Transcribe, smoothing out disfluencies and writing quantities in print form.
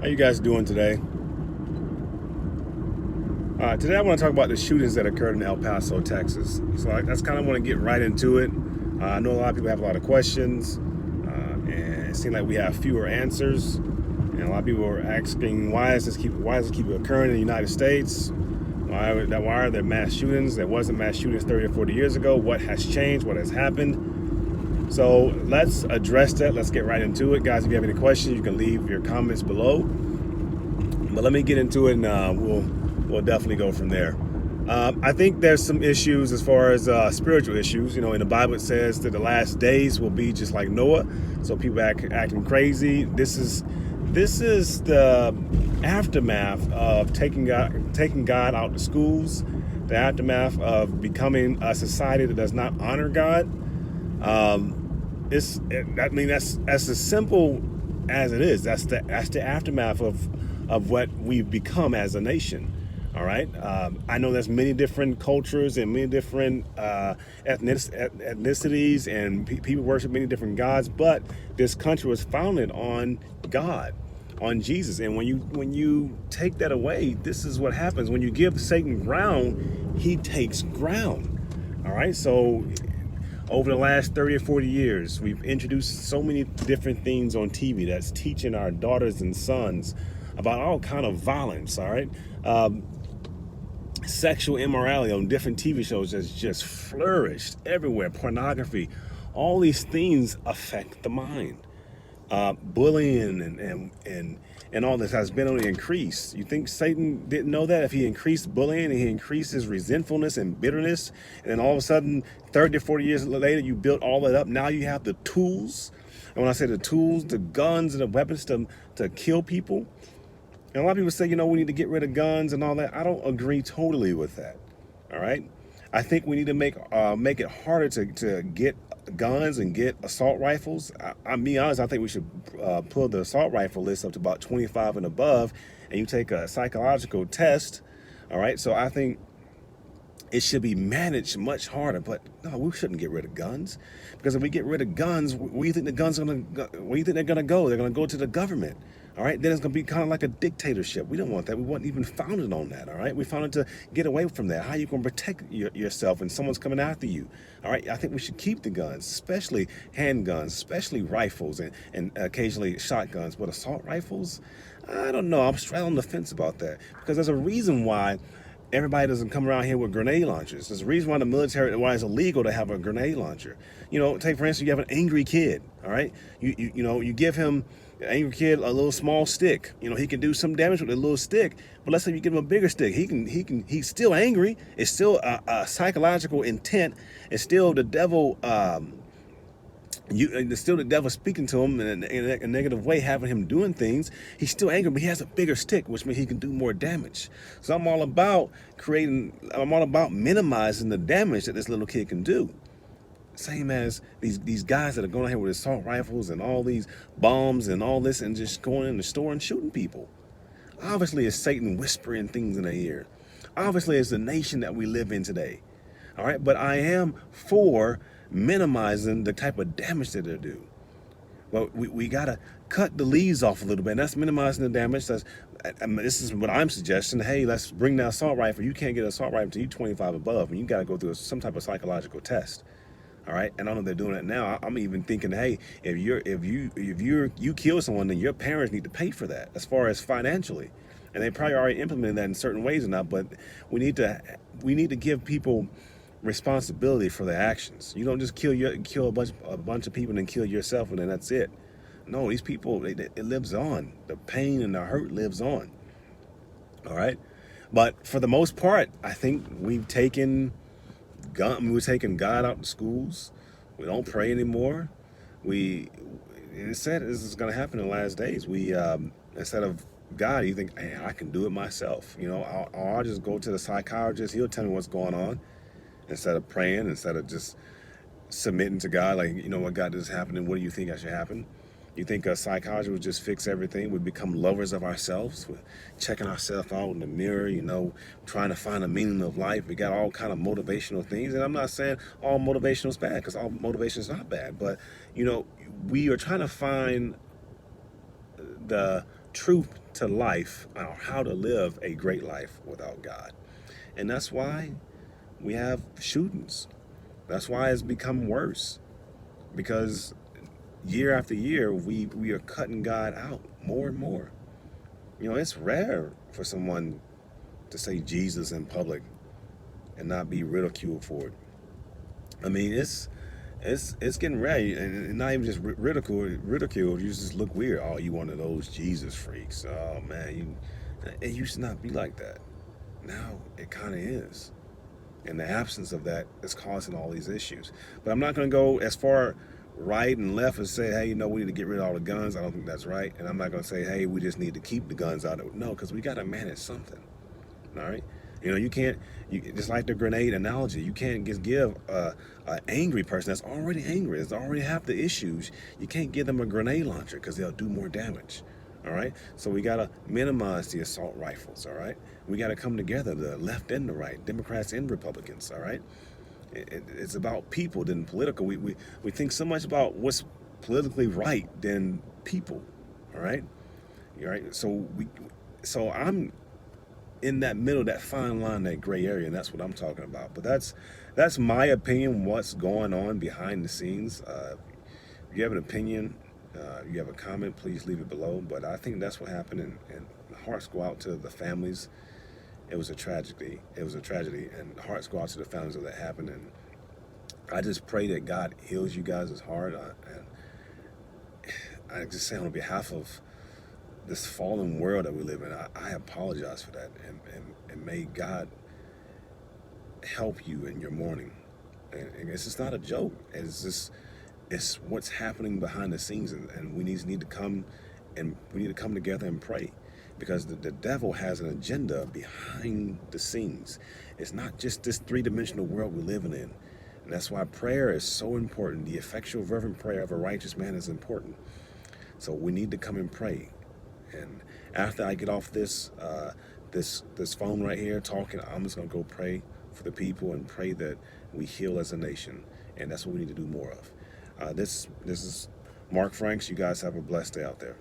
How you guys doing today? Today I want to talk about the shootings that occurred in El Paso, Texas. So that's kind of want to get right into it. I know a lot of people have a lot of questions, and it seems like we have fewer answers. And a lot of people are asking, why does this keep occurring in the United States? Why are there mass shootings? There wasn't mass shootings 30 or 40 years ago. What has changed? What has happened? So let's address that. Let's get right into it. Guys, if you have any questions, you can leave your comments below. But let me get into it, and we'll definitely go from there. I think there's some issues as far as spiritual issues. You know, in the Bible it says that the last days will be just like Noah. So people acting crazy. This is the aftermath of taking God out of schools. The aftermath of becoming a society that does not honor God. That's as simple as it is. That's the aftermath of what we've become as a nation. All right. I know there's many different cultures and many different ethnicities, and people worship many different gods. But this country was founded on God, on Jesus. And when you take that away, this is what happens. When you give Satan ground, he takes ground. All right. So over the last 30 or 40 years, we've introduced so many different things on TV that's teaching our daughters and sons about all kind of violence. All right. Sexual immorality on different TV shows has just flourished everywhere. Pornography, all these things affect the mind. Bullying and all this has been on the increase. You think Satan didn't know that? If he increased bullying and he increased his resentfulness and bitterness, and then all of a sudden 30 to 40 years later you built all that up, now you have the tools. And when I say the tools, the guns and the weapons to kill people. And a lot of people say, we need to get rid of guns and all that. I don't agree totally with that. All right. I think we need to make it harder to get guns and get assault rifles. I'm being honest. I think we should pull the assault rifle list up to about 25 and above, and you take a psychological test. All right. So I think it should be managed much harder. But no, we shouldn't get rid of guns, because if we get rid of guns, where do you think they're gonna go? They're gonna go to the government. All right, then it's going to be kind of like a dictatorship. We don't want that. We weren't even founded on that. All right, we founded to get away from that. How are you going to protect yourself when someone's coming after you? All right, I think we should keep the guns, especially handguns, especially rifles, and occasionally shotguns. But assault rifles, I don't know. I'm straight on the fence about that, because there's a reason why everybody doesn't come around here with grenade launchers. There's a reason why why it's illegal to have a grenade launcher. Take for instance, you have an angry kid. All right, you give him, an angry kid, a little small stick. He can do some damage with a little stick. But let's say you give him a bigger stick. He's still angry. It's still a psychological intent. It's still the devil. It's still the devil speaking to him in a negative way, having him doing things. He's still angry, but he has a bigger stick, which means he can do more damage. So I'm all about minimizing the damage that this little kid can do. Same as these guys that are going out here with assault rifles and all these bombs and all this, and just going in the store and shooting people. Obviously, it's Satan whispering things in their ear. Obviously, it's the nation that we live in today. All right, but I am for minimizing the type of damage that they do. Well, we got to cut the leaves off a little bit. And that's minimizing the damage. This is what I'm suggesting. Hey, let's bring the assault rifle. You can't get an assault rifle until you're 25 above, and you got to go through some type of psychological test. All right, and I know they're doing it now. I'm even thinking, hey, if you kill someone, then your parents need to pay for that, as far as financially, and they probably already implemented that in certain ways or not. But we need to give people responsibility for their actions. You don't just kill a bunch of people and then kill yourself and then that's it. No, these people, it lives on. The pain and the hurt lives on. All right, but for the most part, I think we're taking God out of schools. We don't pray anymore. It said this is going to happen in the last days. We instead of God, you think, hey, I can do it myself. I'll just go to the psychologist. He'll tell me what's going on. Instead of praying, instead of just submitting to God, like, what, God, this is happening. What do you think should happen? You think a psychologist would just fix everything? We become lovers of ourselves. We're checking ourselves out in the mirror, trying to find a meaning of life. We got all kind of motivational things. And I'm not saying all motivation is bad, because all motivation is not bad. But, we are trying to find the truth to life, or how to live a great life without God. And that's why we have shootings. That's why it's become worse, because year after year we are cutting God out more and more. It's rare for someone to say Jesus in public and not be ridiculed for it. I mean, it's getting rare, and not even just ridiculed. You just look weird. Oh, you one of those Jesus freaks. Oh man, it used to not be like that. Now it kind of is, and the absence of that is causing all these issues. But I'm not going to go as far right and left and say, hey, we need to get rid of all the guns. I don't think that's right. And I'm not going to say, hey, we just need to keep the guns out of. No, because we got to manage something. All right. You can't. Just like the grenade analogy, you can't just give an angry person that's already angry, that's already have the issues. You can't give them a grenade launcher because they'll do more damage. All right. So we got to minimize the assault rifles. All right. We got to come together, the left and the right, Democrats and Republicans. All right. It's about people than political. We think so much about what's politically right than people. All right. All right. So I'm in that middle, that fine line, that gray area, and that's what I'm talking about. But that's my opinion. What's going on behind the scenes? If you have an opinion, you have a comment, please leave it below. But I think that's what happened, and hearts go out to the families. It was a tragedy. It was a tragedy, and hearts go out to the families of that happened. And I just pray that God heals you guys' heart. And I just say on behalf of this fallen world that we live in, I apologize for that, and may God help you in your mourning. And it's just not a joke. It's what's happening behind the scenes, and we need to come together and pray, because the devil has an agenda behind the scenes. It's not just this three-dimensional world we're living in, and that's why prayer is so important. The effectual fervent prayer of a righteous man is important. So we need to come and pray. And after I get off this phone right here talking, I'm just gonna go pray for the people and pray that we heal as a nation. And that's what we need to do more of. This is Mark Franks. You guys have a blessed day out there.